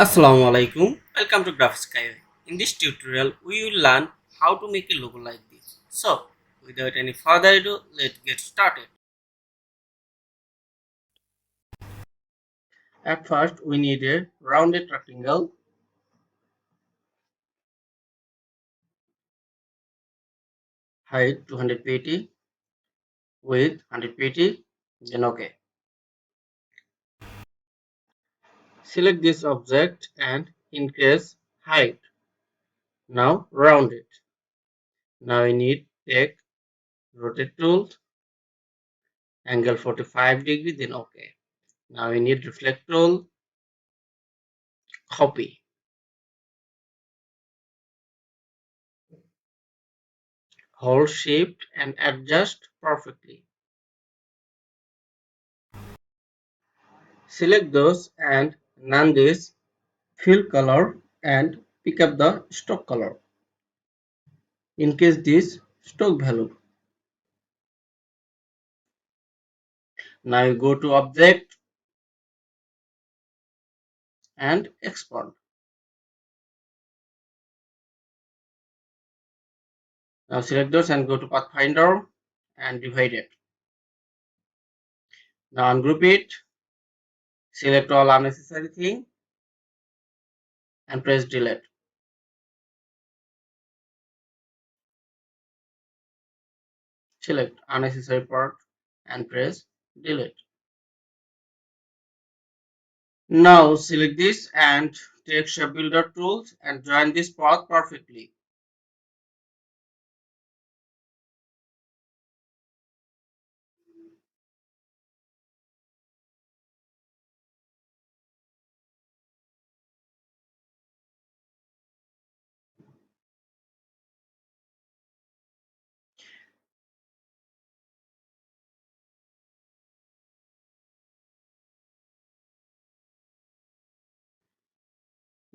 Assalamu alaikum. Welcome to Graphics Skyway. In this tutorial, we will learn how to make a logo like this. So, without any further ado, let's get started. At first, we need a rounded rectangle, height 280, width 180, then OK. Select this object and increase height. Now round it. Now we need take rotate tool, angle 45 degree, then OK. Now we need reflect tool, copy. Hold shift and adjust perfectly. Select those and none this fill color and pick up the stock color. Increase this stock value. Now you go to object and export. Now select those and go to Pathfinder and divide it. Now ungroup it. Select all unnecessary thing and press delete. Select unnecessary part and press delete. Now select this and take shape builder tools and join this path perfectly.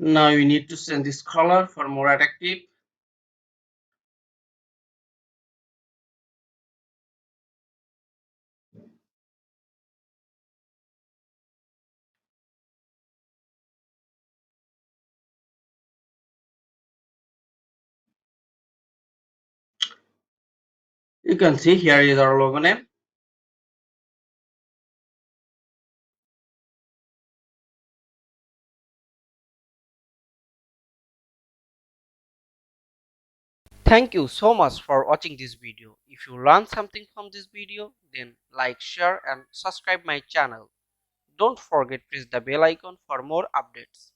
Now you need to change this color for more attractive. You can see here is our logo name. Thank you so much for watching this video. If you learned something from this video, then like, share and subscribe my channel. Don't forget press the bell icon for more updates.